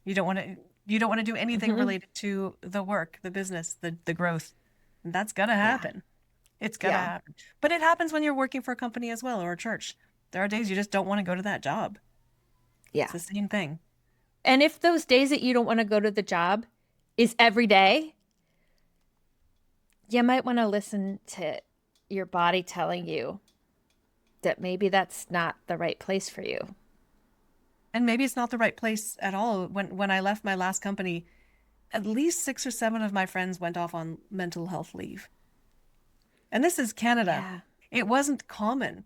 You don't want to do anything related to the work, the business, the growth. And that's going to happen. Yeah. It's going to happen. But it happens when you're working for a company as well or a church. There are days you just don't want to go to that job. Yeah. It's the same thing. And if those days that you don't want to go to the job is every day, you might want to listen to your body telling you that maybe that's not the right place for you. And maybe it's not the right place at all. When I left my last company, at least 6 or 7 of my friends went off on mental health leave. And this is Canada. Yeah. It wasn't common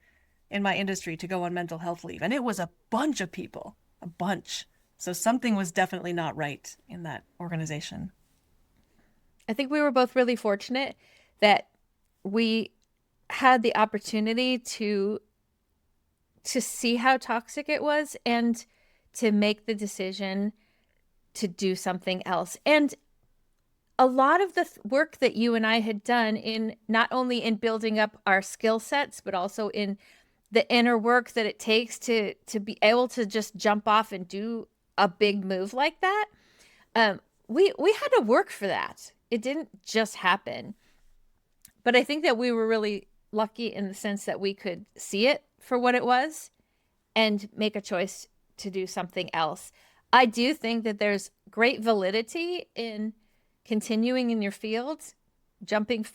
in my industry to go on mental health leave. And it was a bunch of people, a bunch. So something was definitely not right in that organization. I think we were both really fortunate that we had the opportunity to see how toxic it was and to make the decision to do something else. And a lot of the work that you and I had done in not only in building up our skill sets, but also in the inner work that it takes to be able to just jump off and do a big move like that. We had to work for that. It didn't just happen. But I think that we were really lucky in the sense that we could see it for what it was and make a choice to do something else. I do think that there's great validity in continuing in your field, jumping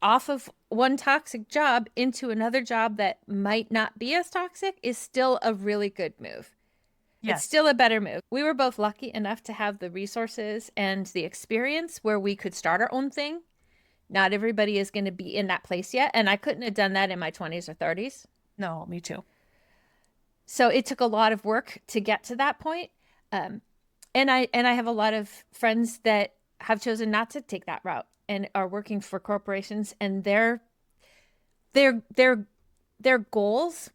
off of one toxic job into another job that might not be as toxic is still a really good move. Yes. It's still a better move. We were both lucky enough to have the resources and the experience where we could start our own thing. Not everybody is going to be in that place yet. And I couldn't have done that in my 20s or 30s. No, me too. So it took a lot of work to get to that point. And I have a lot of friends that have chosen not to take that route and are working for corporations, and their goals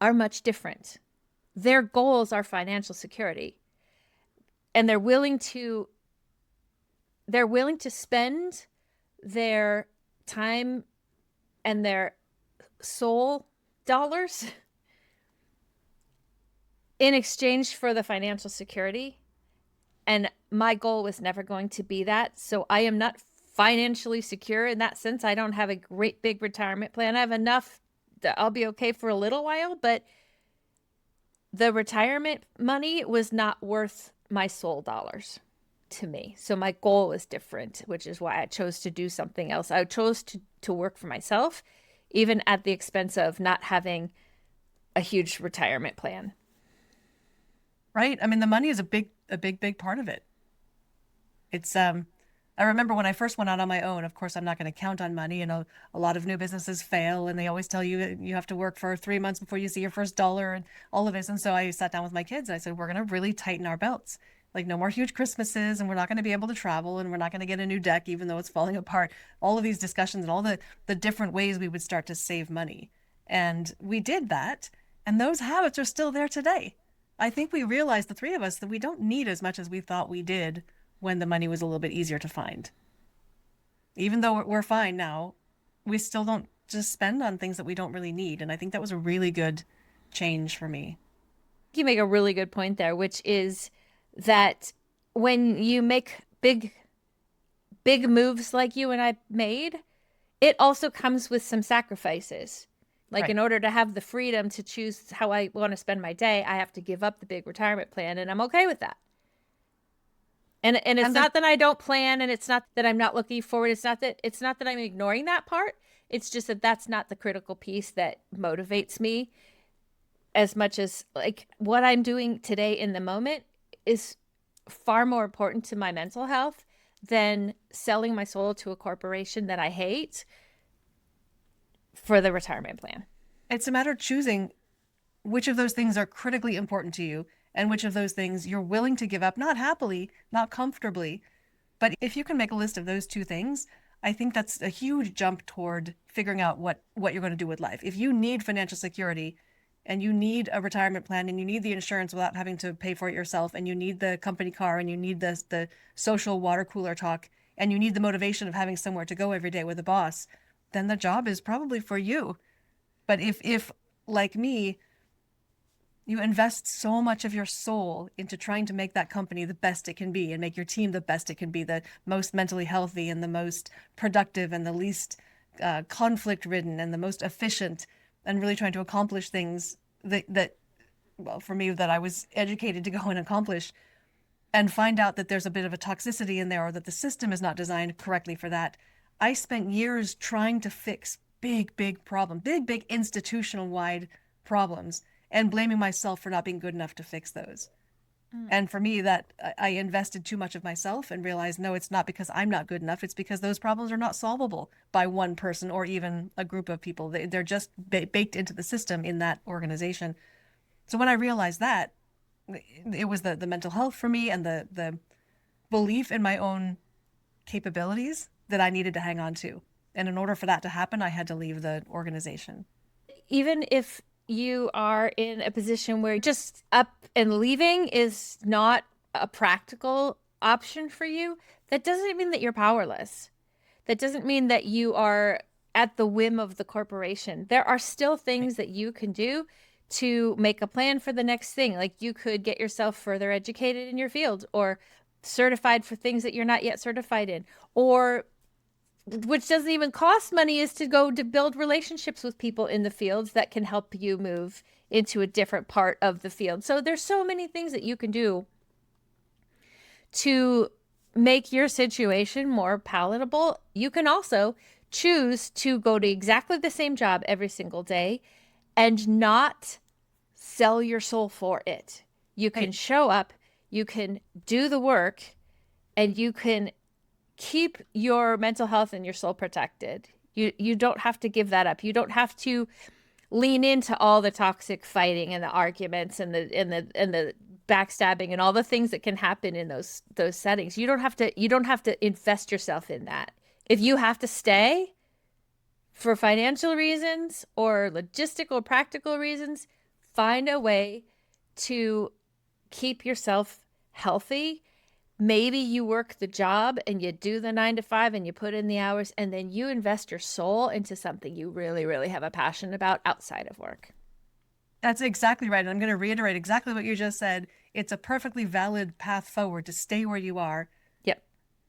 are much different. Their goals are financial security, and they're willing to spend their time and their soul dollars in exchange for the financial security. And my goal was never going to be that. So I am not financially secure in that sense. I don't have a great big retirement plan. I have enough that I'll be okay for a little while, but the retirement money was not worth my soul dollars to me. So my goal was different, which is why I chose to do something else. I chose to work for myself, even at the expense of not having a huge retirement plan. Right? I mean, the money is a big part of it. It's I remember when I first went out on my own, of course, I'm not going to count on money. A lot of new businesses fail, and they always tell you you have to work for 3 months before you see your first dollar and all of this. And so I sat down with my kids and I said, we're going to really tighten our belts. Like, no more huge Christmases, and we're not going to be able to travel, and we're not going to get a new deck, even though it's falling apart. All of these discussions and all the different ways we would start to save money. And we did that. And those habits are still there today. I think we realized, the three of us, that we don't need as much as we thought we did when the money was a little bit easier to find. Even though we're fine now, we still don't just spend on things that we don't really need. And I think that was a really good change for me. You make a really good point there, which is that when you make big moves like you and I made, it also comes with some sacrifices. Like, Right. in order to have the freedom to choose how I want to spend my day, I have to give up the big retirement plan, and I'm okay with that. And it's not that I don't plan, and it's not that I'm not looking forward. It's not that I'm ignoring that part. It's just that that's not the critical piece that motivates me as much as, like, what I'm doing today in the moment is far more important to my mental health than selling my soul to a corporation that I hate for the retirement plan. It's a matter of choosing which of those things are critically important to you and which of those things you're willing to give up, not happily, not comfortably. But if you can make a list of those two things, I think that's a huge jump toward figuring out what you're going to do with life. If you need financial security and you need a retirement plan and you need the insurance without having to pay for it yourself, and you need the company car, and you need the social water cooler talk, and you need the motivation of having somewhere to go every day with a boss, then the job is probably for you. But if like me, you invest so much of your soul into trying to make that company the best it can be and make your team the best it can be, the most mentally healthy and the most productive and the least conflict ridden and the most efficient, and really trying to accomplish things that, well, for me, that I was educated to go and accomplish, and find out that there's a bit of a toxicity in there, or that the system is not designed correctly for that. I spent years trying to fix big problems, big institutional-wide problems, and blaming myself for not being good enough to fix those. And for me, that I invested too much of myself and realized, no, it's not because I'm not good enough. It's because those problems are not solvable by one person or even a group of people. They're just baked into the system in that organization. So when I realized that, it was the mental health for me and the belief in my own capabilities that I needed to hang on to. And in order for that to happen, I had to leave the organization. Even if you are in a position where just up and leaving is not a practical option for you, that doesn't mean that you're powerless. That doesn't mean that you are at the whim of the corporation. There are still things that you can do to make a plan for the next thing. Like, you could get yourself further educated in your field, or certified for things that you're not yet certified in, or, which doesn't even cost money, is to go to build relationships with people in the fields that can help you move into a different part of the field. So there's so many things that you can do to make your situation more palatable. You can also choose to go to exactly the same job every single day and not sell your soul for it. You can show up, you can do the work, and you can keep your mental health and your soul protected. You don't have to give that up. You don't have to lean into all the toxic fighting and the arguments and the backstabbing and all the things that can happen in those settings. You don't have to invest yourself in that. If you have to stay for financial reasons or logistical, practical reasons, find a way to keep yourself healthy. Maybe you work the job and you do the 9 to 5 and you put in the hours, and then you invest your soul into something you really, really have a passion about outside of work. That's exactly right. And I'm going to reiterate exactly what you just said. It's a perfectly valid path forward to stay where you are, Yep.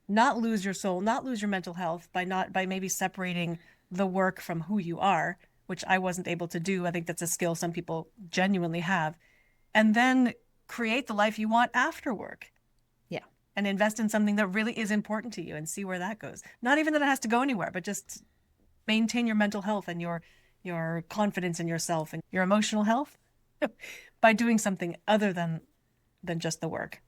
not lose your soul, not lose your mental health by maybe separating the work from who you are, which I wasn't able to do. I think that's a skill some people genuinely have. And then create the life you want after work. Yeah. And invest in something that really is important to you and see where that goes. Not even that it has to go anywhere, but just maintain your mental health and your confidence in yourself and your emotional health by doing something other than just the work.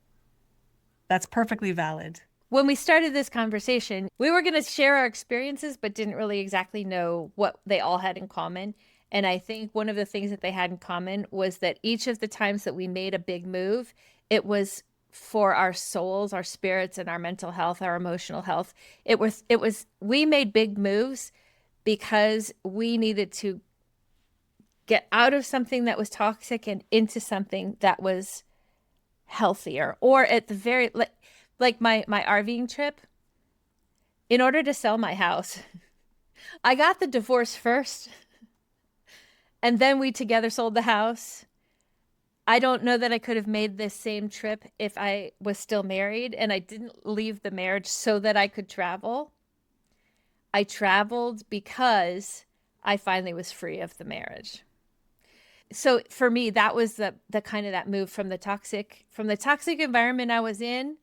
That's perfectly valid. When we started this conversation, we were going to share our experiences, but didn't really exactly know what they all had in common. And I think one of the things that they had in common was that each of the times that we made a big move, it was for our souls, our spirits, and our mental health, our emotional health. We made big moves because we needed to get out of something that was toxic and into something that was healthier. Or at the very, like my RVing trip, in order to sell my house, I got the divorce first, and then we together sold the house. I don't know that I could have made this same trip if I was still married and I didn't leave the marriage so that I could travel. I traveled because I finally was free of the marriage. So for me, that was the kind of that move from the toxic environment I was in.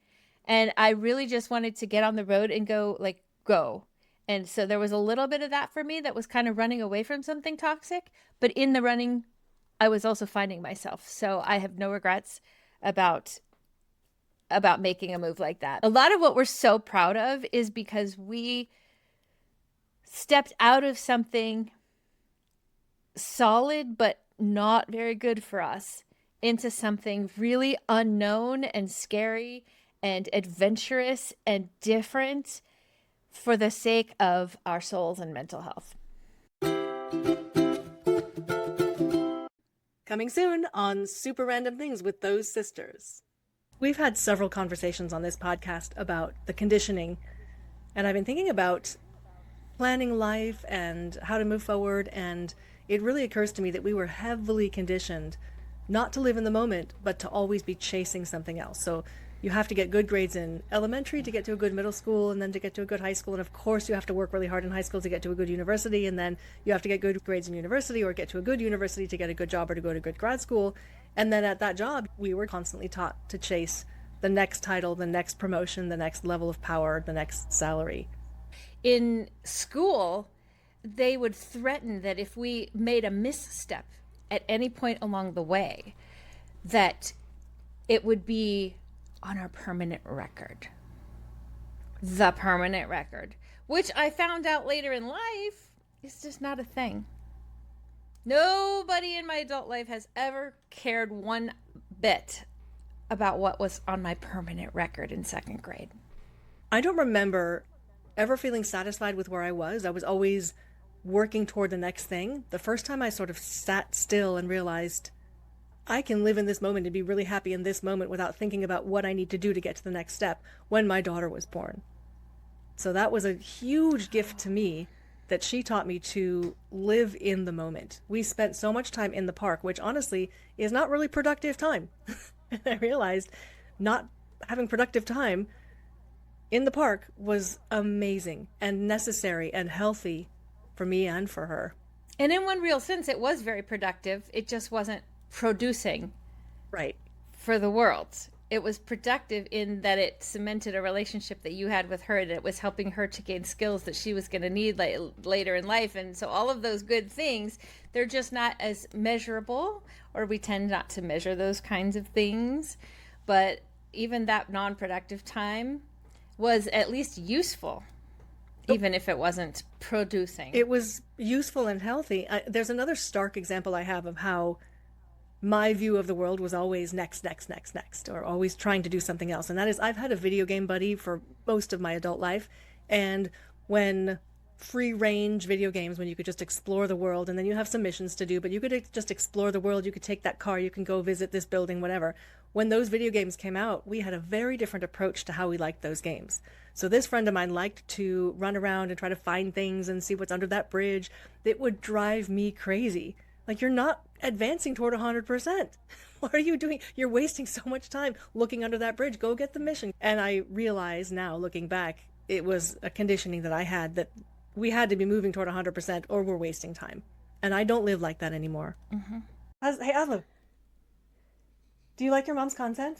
And I really just wanted to get on the road and go. And so there was a little bit of that for me that was kind of running away from something toxic. But in the running, I was also finding myself. So I have no regrets about making a move like that. A lot of what we're so proud of is because we stepped out of something solid but not very good for us into something really unknown and scary and adventurous and different for the sake of our souls and mental health. Coming soon on Super Random Things with those sisters. We've had several conversations on this podcast about the conditioning, and I've been thinking about planning life and how to move forward, and it really occurs to me that we were heavily conditioned not to live in the moment, but to always be chasing something else. So you have to get good grades in elementary to get to a good middle school, and then to get to a good high school. And of course, you have to work really hard in high school to get to a good university. And then you have to get good grades in university or get to a good university to get a good job or to go to good grad school. And then at that job, we were constantly taught to chase the next title, the next promotion, the next level of power, the next salary. In school, they would threaten that if we made a misstep at any point along the way, that it would be on our permanent record. The permanent record, which I found out later in life is just not a thing. Nobody in my adult life has ever cared one bit about what was on my permanent record in second grade. I don't remember ever feeling satisfied with where I was. I was always working toward the next thing. The first time I sort of sat still and realized I can live in this moment and be really happy in this moment without thinking about what I need to do to get to the next step, when my daughter was born. So that was a huge gift to me, that she taught me to live in the moment. We spent so much time in the park, which honestly is not really productive time. And I realized not having productive time in the park was amazing and necessary and healthy for me and for her. And in one real sense, it was very productive. It just wasn't producing right for the world. It was productive in that it cemented a relationship that you had with her, and it was helping her to gain skills that she was going to need later in life. And so all of those good things, they're just not as measurable, or we tend not to measure those kinds of things. But even that non-productive time was at least useful, even if it wasn't producing. It was useful and healthy. There's another stark example I have of how my view of the world was always next, next, next, next, or always trying to do something else. And that is, I've had a video game buddy for most of my adult life. And when free range video games, when you could just explore the world and then you have some missions to do, but you could just explore the world, you could take that car, you can go visit this building, whatever. When those video games came out, we had a very different approach to how we liked those games. So this friend of mine liked to run around and try to find things and see what's under that bridge. It would drive me crazy. Like, you're not advancing toward 100%. What are you doing? You're wasting so much time looking under that bridge. Go get the mission. And I realize now, looking back, it was a conditioning that I had, that we had to be moving toward 100% or we're wasting time. And I don't live like that anymore. Mm-hmm. Hey, Aslu, do you like your mom's content?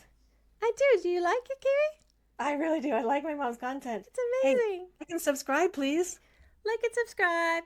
I do. Do you like it, Kiwi? I really do. I like my mom's content. It's amazing. Hey, like and subscribe, please. Like and subscribe.